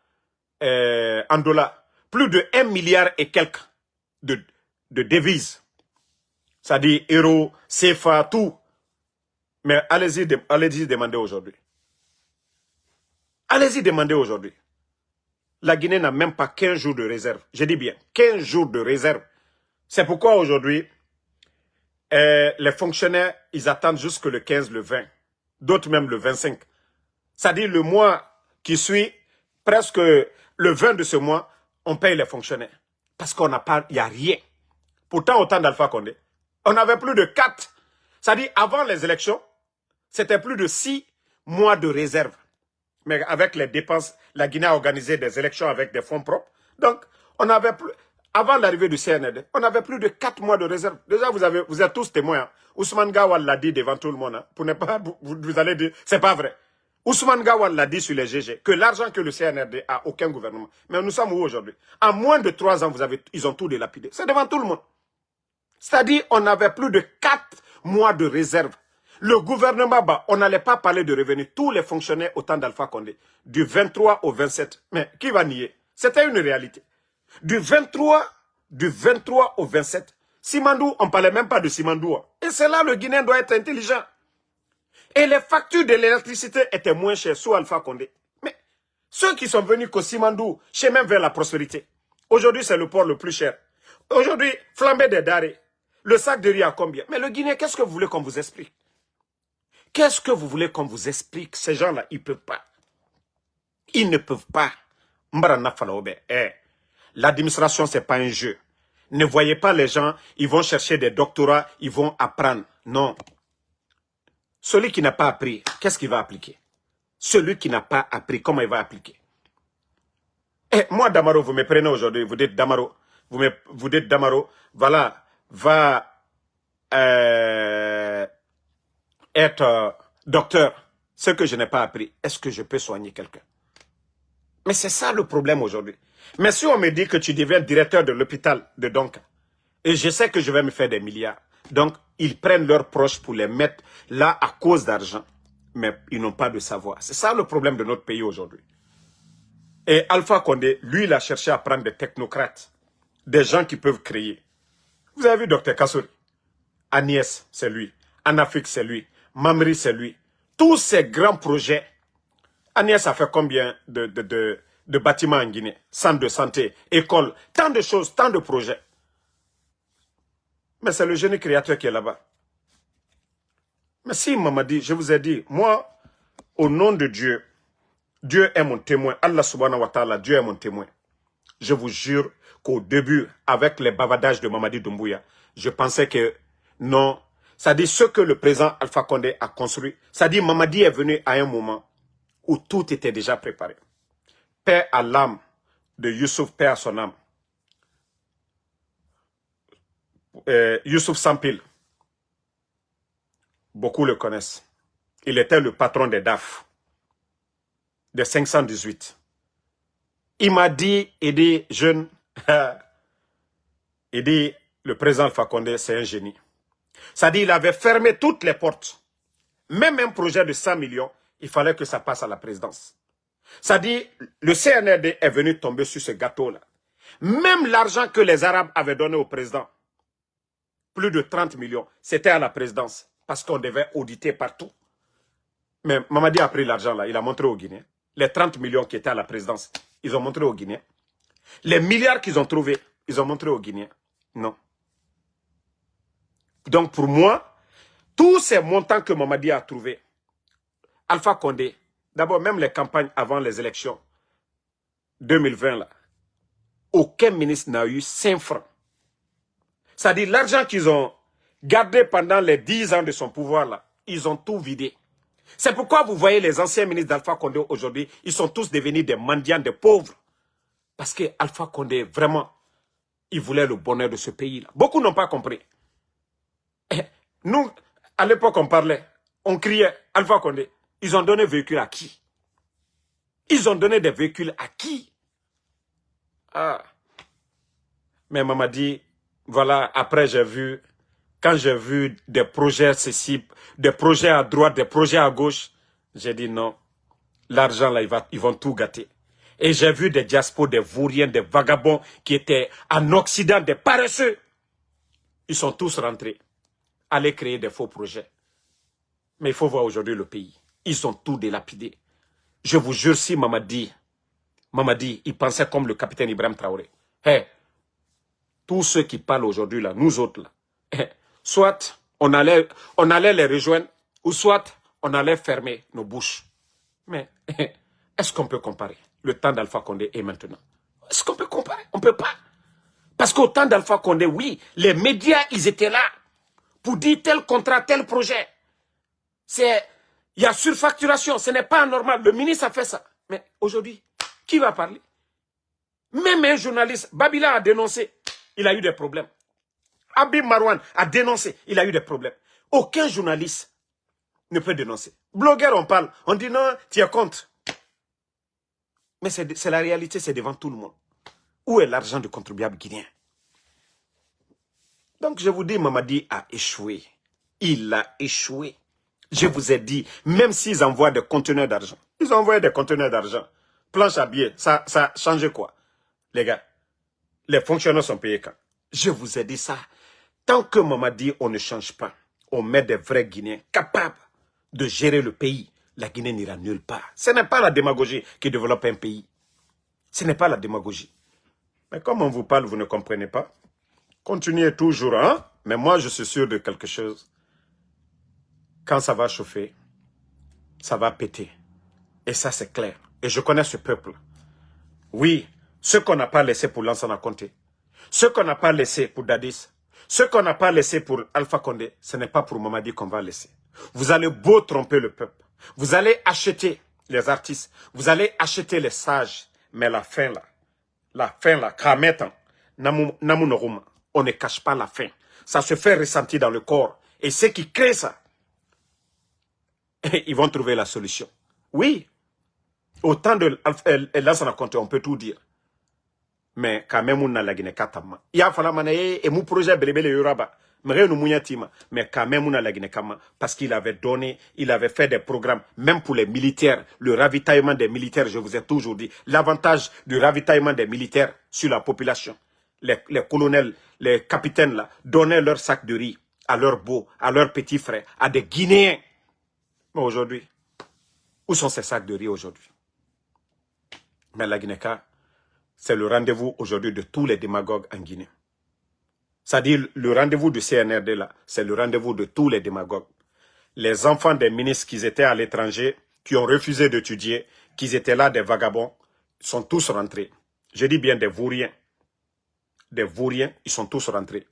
en dollars, plus de 1 milliard et quelques de devises. C'est-à-dire euros, CFA, tout. Mais allez-y demander aujourd'hui. Allez-y demander aujourd'hui. La Guinée n'a même pas 15 jours de réserve. Je dis bien, 15 jours de réserve. C'est pourquoi aujourd'hui, les fonctionnaires, ils attendent jusque le 15, le 20. D'autres même le 25. C'est-à-dire le mois qui suit, presque le 20 de ce mois, on paye les fonctionnaires. Parce qu'on n'a pas, il n'y a rien. Pourtant, au temps d'Alpha Condé, on avait plus de 4. C'est-à-dire, avant les élections, c'était plus de 6 mois de réserve. Mais avec les dépenses, la Guinée a organisé des élections avec des fonds propres. Donc, on avait plus, avant l'arrivée du CNRD, on avait plus de 4 mois de réserve. Déjà, vous êtes tous témoins. Hein. Ousmane Gawal l'a dit devant tout le monde. Hein, pour ne pas, vous allez dire, c'est pas vrai. Ousmane Gawal l'a dit sur les GG, que l'argent que le CNRD a, aucun gouvernement. Mais nous sommes où aujourd'hui? En moins de 3 ans, ils ont tout délapidé. C'est devant tout le monde. C'est-à-dire, on avait plus de 4 mois de réserve. Le gouvernement, on n'allait pas parler de revenus. Tous les fonctionnaires au temps d'Alpha Condé, du 23 au 27. Mais qui va nier? C'était une réalité. Du 23 au 27, Simandou, on ne parlait même pas de Simandou. Et c'est là le Guinéen doit être intelligent. Et les factures de l'électricité étaient moins chères sous Alpha Condé. Mais ceux qui sont venus qu'au Simandou, chemin vers la prospérité, aujourd'hui c'est le port le plus cher. Aujourd'hui, flambée des denrées. Le sac de riz à combien? Mais le Guinéen, qu'est-ce que vous voulez qu'on vous explique? Qu'est-ce que vous voulez qu'on vous explique? Ces gens-là, ils ne peuvent pas. Ils ne peuvent pas. L'administration, ce n'est pas un jeu. Ne voyez pas les gens, ils vont chercher des doctorats, ils vont apprendre. Non. Celui qui n'a pas appris, qu'est-ce qu'il va appliquer? Celui qui n'a pas appris, comment il va appliquer? Et moi, Damaro, vous me prenez aujourd'hui, vous dites Damaro, vous dites Damaro, voilà, va être docteur. Ce que je n'ai pas appris, est-ce que je peux soigner quelqu'un? Mais c'est ça le problème aujourd'hui. Mais si on me dit que tu deviens directeur de l'hôpital de Donka, et je sais que je vais me faire des milliards, donc ils prennent leurs proches pour les mettre là à cause d'argent, mais ils n'ont pas de savoir. C'est ça le problème de notre pays aujourd'hui. Et Alpha Condé, lui, il a cherché à prendre des technocrates, des gens qui peuvent créer. Vous avez vu Dr Kassouri? Agnès, c'est lui. Anafik, c'est lui. Mamri, c'est lui. Tous ces grands projets. Agnès a fait combien de bâtiments en Guinée? Centre de santé, école, tant de choses, tant de projets. Mais c'est le génie créateur qui est là-bas. Mais si Mamadi, je vous ai dit, moi, au nom de Dieu, Dieu est mon témoin. Allah subhanahu wa ta'ala, Dieu est mon témoin. Je vous jure qu'au début, avec les bavardages de Mamadi Doumbouya, je pensais que non. Ça dit ce que le président Alpha Condé a construit. Ça dit Mamadi est venu à un moment où tout était déjà préparé. Paix à l'âme de Youssouf, paix à son âme. Youssouf Sampil, beaucoup le connaissent. Il était le patron des DAF, de 518. Il m'a dit, il dit, jeune, il dit, le président Alpha Condé, c'est un génie. Ça dit, il avait fermé toutes les portes. Même un projet de 100 millions, il fallait que ça passe à la présidence. Ça dit, le CNRD est venu tomber sur ce gâteau-là. Même l'argent que les Arabes avaient donné au président, plus de 30 millions, c'était à la présidence. Parce qu'on devait auditer partout. Mais Mamadi a pris l'argent là, il a montré aux Guinéens. Les 30 millions qui étaient à la présidence, ils ont montré aux Guinéens. Les milliards qu'ils ont trouvés, ils ont montré aux Guinéens. Non. Donc pour moi, tous ces montants que Mamadi a trouvés, Alpha Condé, d'abord même les campagnes avant les élections 2020 là, aucun ministre n'a eu 5 francs. C'est-à-dire l'argent qu'ils ont gardé pendant les 10 ans de son pouvoir là, ils ont tout vidé. C'est pourquoi vous voyez les anciens ministres d'Alpha Condé aujourd'hui, ils sont tous devenus des mendiants, des pauvres. Parce que Alpha Condé, vraiment, il voulait le bonheur de ce pays-là. Beaucoup n'ont pas compris. Et nous, à l'époque, on parlait, on criait, Alpha Condé, ils ont donné véhicule à qui? Ils ont donné des véhicules à qui? Ah. Mais maman dit, voilà, après j'ai vu, quand j'ai vu des projets ceci, des projets à droite, des projets à gauche, j'ai dit non, l'argent là, ils vont tout gâter. Et j'ai vu des diaspos, des vauriens, des vagabonds qui étaient en Occident, des paresseux. Ils sont tous rentrés, aller créer des faux projets. Mais il faut voir aujourd'hui le pays. Ils ont tout délapidé. Je vous jure, si Mamadi, il pensait comme le capitaine Ibrahim Traoré. Hey, tous ceux qui parlent aujourd'hui là, nous autres là, hey, soit on allait les rejoindre, ou soit on allait fermer nos bouches. Mais est-ce qu'on peut comparer le temps d'Alpha Condé et maintenant? Est-ce qu'on peut comparer? On ne peut pas. Parce qu'au temps d'Alpha Condé, oui, les médias, ils étaient là pour dire tel contrat, tel projet. Il y a surfacturation, ce n'est pas normal. Le ministre a fait ça. Mais aujourd'hui, qui va parler? Même un journaliste, Babila a dénoncé, il a eu des problèmes. Habib Marwan a dénoncé, il a eu des problèmes. Aucun journaliste ne peut dénoncer. Blogueur, on parle, on dit non, tu es contre. Mais c'est la réalité, c'est devant tout le monde. Où est l'argent du contribuable guinéen? Donc je vous dis, Mamadi a échoué. Il a échoué. Je vous ai dit, même s'ils envoient des conteneurs d'argent, ils ont envoyé des conteneurs d'argent. Planche à billets, ça a changé quoi? Les gars, les fonctionnaires sont payés quand? Je vous ai dit ça. Tant que Mamadi, on ne change pas, on met des vrais Guinéens capables de gérer le pays, la Guinée n'ira nulle part. Ce n'est pas la démagogie qui développe un pays. Ce n'est pas la démagogie. Mais comme on vous parle, vous ne comprenez pas. Continuez toujours, hein? Mais moi, je suis sûr de quelque chose. Quand ça va chauffer, ça va péter. Et ça, c'est clair. Et je connais ce peuple. Oui, ce qu'on n'a pas laissé pour Lansana Conté, ce qu'on n'a pas laissé pour Dadis, ce qu'on n'a pas laissé pour Alpha Condé, ce n'est pas pour Mamadi qu'on va laisser. Vous allez beau tromper le peuple. Vous allez acheter les artistes. Vous allez acheter les sages. Mais la fin là, Krametan, Namunoruma, on ne cache pas la faim. Ça se fait ressentir dans le corps. Et ceux qui créent ça, ils vont trouver la solution. Oui, au temps de Lansana Conté, on peut tout dire. Mais quand même, on a la Guinée Katama. Il y a fallu manayer et mon projet Belebele Yoraba. Mais quand même, on a la Guinée Katama. Parce qu'il avait donné, il avait fait des programmes, même pour les militaires, le ravitaillement des militaires, je vous ai toujours dit, l'avantage du ravitaillement des militaires sur la population. Les colonels, les capitaines là, donnaient leur sac de riz à leurs beaux, à leurs petits frères, à des Guinéens. Mais aujourd'hui, où sont ces sacs de riz aujourd'hui? Mais la Guinée-Ka, c'est le rendez-vous aujourd'hui de tous les démagogues en Guinée. C'est-à-dire, le rendez-vous du CNRD là, c'est le rendez-vous de tous les démagogues. Les enfants des ministres qui étaient à l'étranger, qui ont refusé d'étudier, qui étaient là des vagabonds, sont tous rentrés. Je dis bien des vauriens. Des vauriens, ils sont tous rentrés.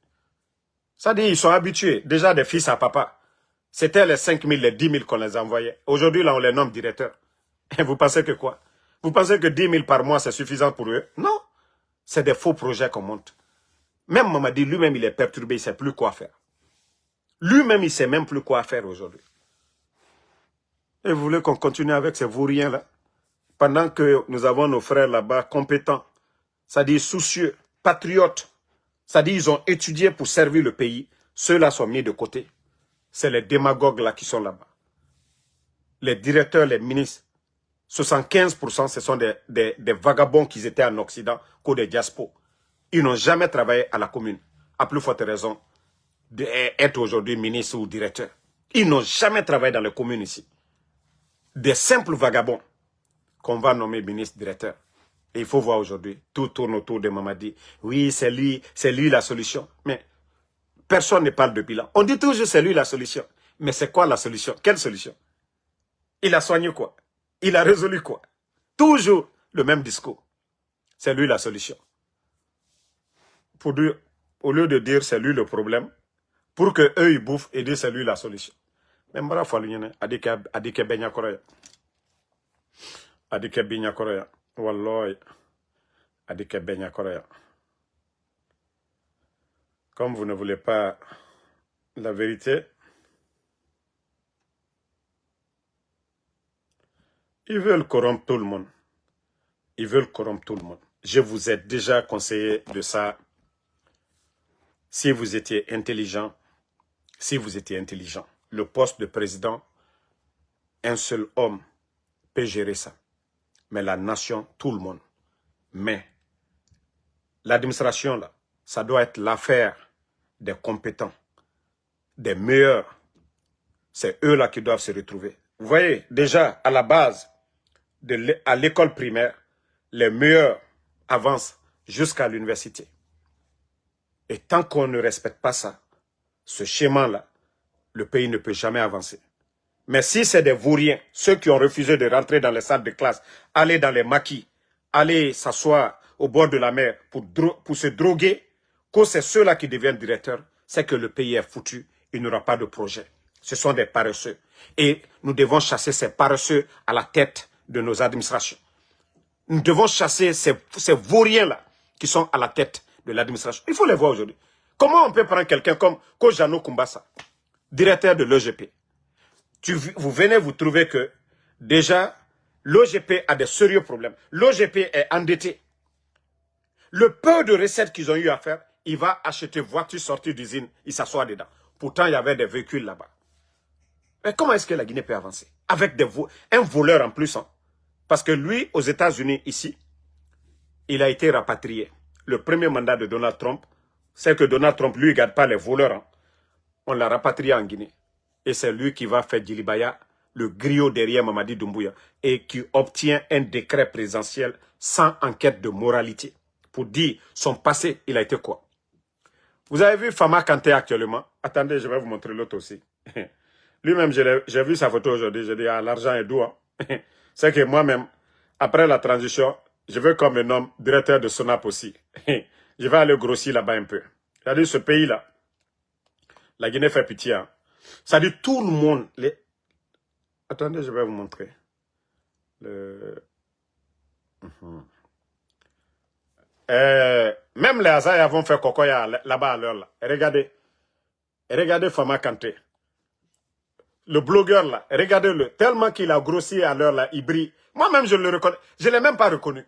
C'est-à-dire, ils sont habitués. Déjà des fils à papa. C'était les 5 000, les 10 000 qu'on les envoyait. Aujourd'hui, là, on les nomme directeurs. Et vous pensez que quoi? Vous pensez que 10 000 par mois, c'est suffisant pour eux? Non. C'est des faux projets qu'on monte. Même Mamadi, lui-même, il est perturbé, il ne sait plus quoi faire. Lui-même, il ne sait même plus quoi faire aujourd'hui. Et vous voulez qu'on continue avec ces vauriens-là? Pendant que nous avons nos frères là-bas compétents, c'est-à-dire soucieux, patriotes, c'est-à-dire ils ont étudié pour servir le pays, ceux-là sont mis de côté. C'est les démagogues là qui sont là-bas. Les directeurs, les ministres, 75% ce sont des vagabonds qui étaient en Occident, qu'aux des diaspos. Ils n'ont jamais travaillé à la commune. À plus forte raison d'être aujourd'hui ministre ou directeur. Ils n'ont jamais travaillé dans les communes ici. Des simples vagabonds qu'on va nommer ministre, directeur. Et il faut voir aujourd'hui, tout tourne autour de Mamadi. Oui, c'est lui la solution. Mais personne ne parle de bilan. On dit toujours c'est lui la solution. Mais c'est quoi la solution? Quelle solution? Il a soigné quoi? Il a résolu quoi? Toujours le même discours. C'est lui la solution. Au lieu de dire c'est lui le problème, pour que eux ils bouffent et dire c'est lui la solution. Mais mbara falunyene adike benya koroya. Adike benya koroya. Wallahi. Adike benya koroya. Comme vous ne voulez pas la vérité, ils veulent corrompre tout le monde. Ils veulent corrompre tout le monde. Je vous ai déjà conseillé de ça. Si vous étiez intelligent, le poste de président, un seul homme peut gérer ça. Mais la nation, tout le monde. Mais l'administration, là, ça doit être l'affaire des compétents, des meilleurs. C'est eux là qui doivent se retrouver. Vous voyez, déjà, à la base, à l'école primaire, les meilleurs avancent jusqu'à l'université. Et tant qu'on ne respecte pas ça, ce schéma-là, le pays ne peut jamais avancer. Mais si c'est des vauriens, ceux qui ont refusé de rentrer dans les salles de classe, aller dans les maquis, aller s'asseoir au bord de la mer pour se droguer, que c'est ceux-là qui deviennent directeurs, c'est que le pays est foutu, il n'y aura pas de projet. Ce sont des paresseux. Et nous devons chasser ces paresseux à la tête de nos administrations. Nous devons chasser ces vauriens-là qui sont à la tête de l'administration. Il faut les voir aujourd'hui. Comment on peut prendre quelqu'un comme Kojano Kumbasa, directeur de l'OGP? Vous venez vous trouver que déjà, l'OGP a des sérieux problèmes. L'OGP est endetté. Le peu de recettes qu'ils ont eu à faire, il va acheter voiture sortie d'usine, il s'assoit dedans. Pourtant, il y avait des véhicules là-bas. Mais comment est-ce que la Guinée peut avancer? Avec un voleur en plus. Hein? Parce que lui, aux États-Unis, ici, il a été rapatrié. Le premier mandat de Donald Trump, c'est que Donald Trump, lui, ne garde pas les voleurs. Hein? On l'a rapatrié en Guinée. Et c'est lui qui va faire Djilibaya, le griot derrière Mamadi Doumbouya, et qui obtient un décret présidentiel sans enquête de moralité. Pour dire son passé, il a été quoi? Vous avez vu Fama Kanté actuellement? Attendez, je vais vous montrer l'autre aussi. Lui-même, j'ai vu sa photo aujourd'hui. J'ai dit, ah, l'argent est doux. Hein? C'est que moi-même, après la transition, je veux qu'on me nomme directeur de SONAP aussi. Je vais aller grossir là-bas un peu. C'est-à-dire, ce pays-là, la Guinée fait pitié. Hein? C'est-à-dire, tout le monde... Attendez, je vais vous montrer. Même les Azaïs vont faire cocoya là-bas à l'heure. Là. Regardez Fama Kanté. Le blogueur là, regardez-le. Tellement qu'il a grossi à l'heure là, il brille. Moi-même, je le reconnais. Je ne l'ai même pas reconnu.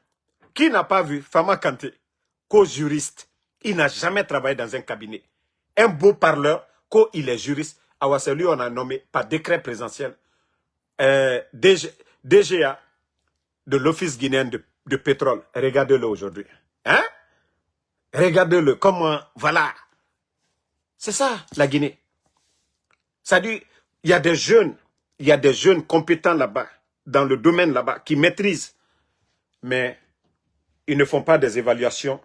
Qui n'a pas vu Fama Kanté, co-juriste? Il n'a jamais travaillé dans un cabinet. Un beau parleur, il est juriste. Alors, c'est lui on a nommé par décret présidentiel DGA de l'Office guinéen de pétrole. Regardez-le aujourd'hui. Hein? Regardez-le. Comment... Voilà. C'est ça, la Guinée. Ça dit, il y a des jeunes compétents là-bas, dans le domaine là-bas, qui maîtrisent. Mais ils ne font pas des évaluations.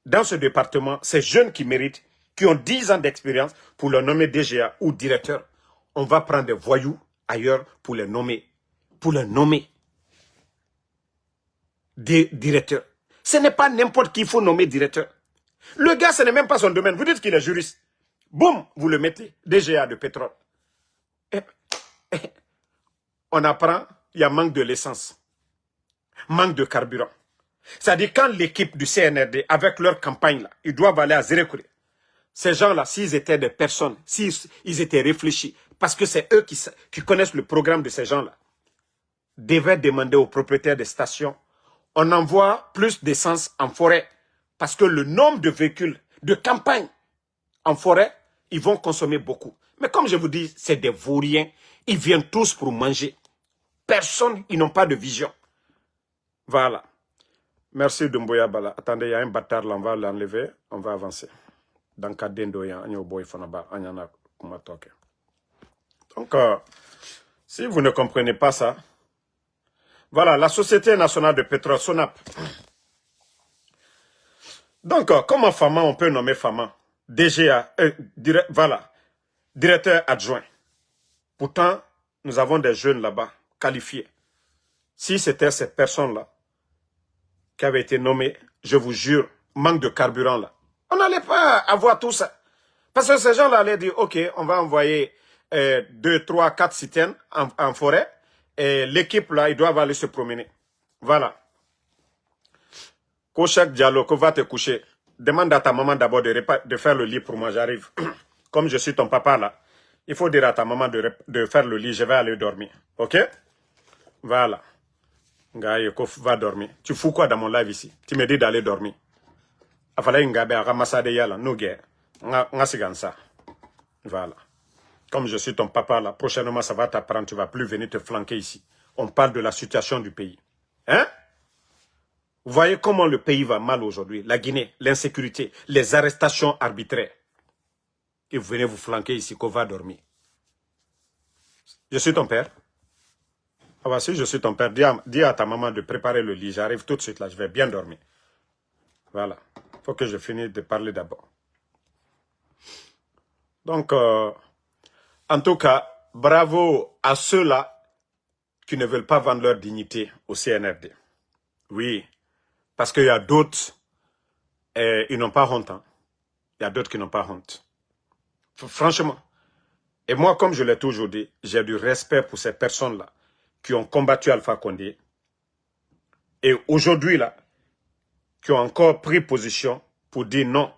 Dans ce département, ces jeunes qui méritent, qui ont 10 ans d'expérience pour le nommer DGA ou directeur, on va prendre des voyous ailleurs pour les nommer. Pour les nommer. Des directeurs. Ce n'est pas n'importe qui il faut nommer directeur. Le gars, ce n'est même pas son domaine. Vous dites qu'il est juriste. Boum, vous le mettez. DGA de pétrole. On apprend, il y a manque de l'essence. Manque de carburant. C'est-à-dire quand l'équipe du CNRD, avec leur campagne, là, ils doivent aller à Zérékouré. Ces gens-là, s'ils étaient des personnes, s'ils étaient réfléchis, parce que c'est eux qui connaissent le programme de ces gens-là, devaient demander aux propriétaires des stations, on envoie plus d'essence en forêt, parce que le nombre de véhicules de campagne en forêt, ils vont consommer beaucoup. Mais comme je vous dis, c'est des vauriens, ils viennent tous pour manger. Personne, ils n'ont pas de vision. Voilà. Merci Doumbouya Bala. Attendez, il y a un bâtard là, on va l'enlever, on va avancer. Donc, si vous ne comprenez pas ça, voilà, la Société nationale de pétrole, SONAP. Donc, comment Fama, on peut nommer Fama? DGA, voilà, directeur adjoint. Pourtant, nous avons des jeunes là-bas, qualifiés. Si c'était ces personnes-là qui avaient été nommées, je vous jure, manque de carburant là. On n'allait pas avoir tout ça. Parce que ces gens-là allaient dire, ok, on va envoyer 2, 3, 4 citernes en forêt. Et l'équipe là, ils doivent aller se promener. Voilà. Kochak Diallo, que va te coucher. Demande à ta maman d'abord de faire le lit pour moi, j'arrive. Comme je suis ton papa là, il faut dire à ta maman de faire le lit, je vais aller dormir. Ok? Voilà. Ngaye, va dormir. Tu fous quoi dans mon live ici? Tu me dis d'aller dormir. Voilà. Comme je suis ton papa là, prochainement ça va t'apprendre, tu ne vas plus venir te flanquer ici. On parle de la situation du pays. Hein? Vous voyez comment le pays va mal aujourd'hui. La Guinée, l'insécurité, les arrestations arbitraires. Et vous venez vous flanquer ici, qu'on va dormir. Je suis ton père. Ah bah si je suis ton père, dis à ta maman de préparer le lit. J'arrive tout de suite là, je vais bien dormir. Voilà. Il faut que je finisse de parler d'abord. Donc, En tout cas, bravo à ceux-là qui ne veulent pas vendre leur dignité au CNRD. Oui, parce qu'il y a d'autres, ils n'ont pas honte. Hein. Il y a d'autres qui n'ont pas honte. Franchement. Et moi, comme je l'ai toujours dit, j'ai du respect pour ces personnes-là qui ont combattu Alpha Condé. Et aujourd'hui, là, qui ont encore pris position pour dire non,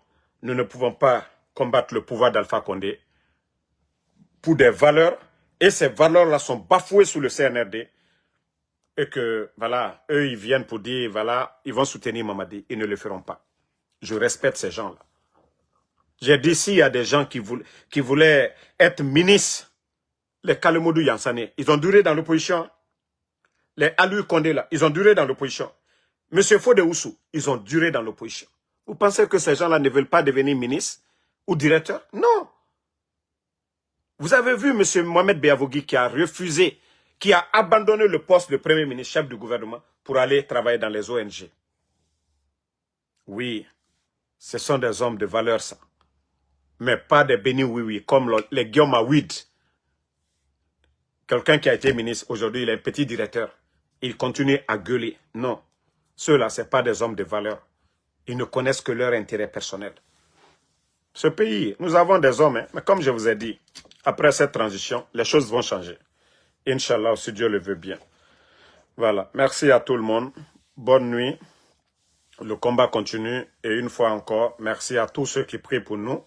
nous ne pouvons pas combattre le pouvoir d'Alpha Condé pour des valeurs. Et ces valeurs-là sont bafouées sous le CNRD. Et que, voilà, eux, ils viennent pour dire, voilà, ils vont soutenir Mamadi. Ils ne le feront pas. Je respecte ces gens-là. J'ai dit, s'il y a des gens qui voulaient être ministres, les Kalemoudou Yansane, ils ont duré dans l'opposition. Les Alou Condé, là, ils ont duré dans l'opposition. Monsieur Fode Oussou, ils ont duré dans l'opposition. Vous pensez que ces gens-là ne veulent pas devenir ministres ou directeurs? Non. Vous avez vu monsieur Mohamed Beavogui qui a refusé, qui a abandonné le poste de premier ministre, chef du gouvernement, pour aller travailler dans les ONG. Oui, ce sont des hommes de valeur, ça. Mais pas des bénis oui-oui, comme les Guillaume Awid. Quelqu'un qui a été ministre, aujourd'hui, il est un petit directeur. Il continue à gueuler. Non. Ceux-là, ce n'est pas des hommes de valeur. Ils ne connaissent que leur intérêt personnel. Ce pays, nous avons des hommes, hein, mais comme je vous ai dit, après cette transition, les choses vont changer. Inch'Allah, si Dieu le veut bien. Voilà. Merci à tout le monde. Bonne nuit. Le combat continue. Et une fois encore, merci à tous ceux qui prient pour nous.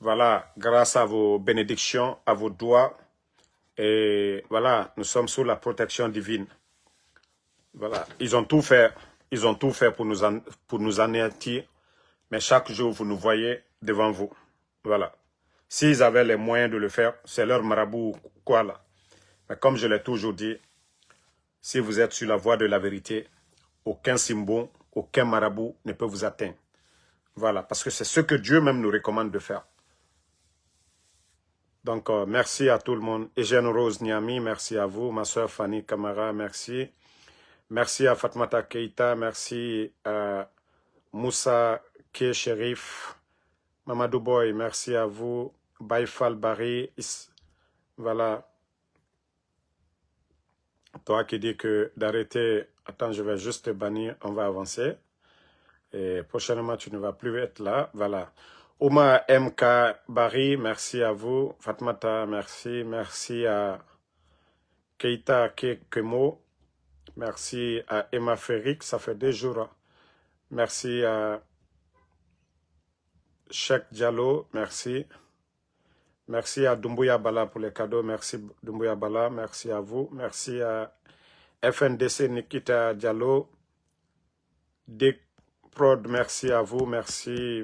Voilà, grâce à vos bénédictions, à vos doigts. Et voilà, nous sommes sous la protection divine. Voilà, ils ont tout fait pour nous anéantir. Mais chaque jour, vous nous voyez devant vous. Voilà. S'ils avaient les moyens de le faire, c'est leur marabout ou quoi là. Mais comme je l'ai toujours dit, si vous êtes sur la voie de la vérité, aucun symbole, aucun marabout ne peut vous atteindre. Voilà, parce que c'est ce que Dieu même nous recommande de faire. Donc, merci à tout le monde. Eugène Rose Niami, merci à vous. Ma soeur Fanny Kamara, merci. Merci à Fatmata Keita, merci à Moussa K. Sherif, Mamadou Boy, merci à vous. Baïfal Bari, voilà. Toi qui dis que d'arrêter, attends, je vais juste te bannir, on va avancer. Et prochainement, tu ne vas plus être là, voilà. Ouma MK Bari, merci à vous. Fatmata, merci. Merci à Keita Kekemo. Merci à Emma Ferric, ça fait 2 jours. Merci à Cheikh Diallo, merci. Merci à Doumbouya Bala pour les cadeaux. Merci Doumbouya Bala, merci à vous. Merci à FNDC Nikita Diallo. Dick Prod, merci à vous. Merci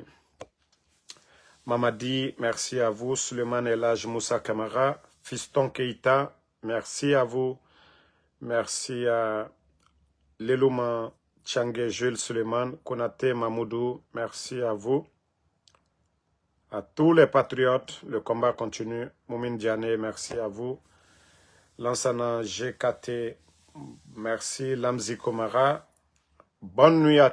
Mamadi, merci à vous. Suleiman Elhaj Moussa Kamara. Fiston Keita, merci à vous. Merci à Lelouma Tchangé Jules Suleiman. Konate Mamoudou, merci à vous. À tous les patriotes, le combat continue. Moumine Diané, merci à vous. Lansana GKT, merci. Lamzi Komara, bonne nuit à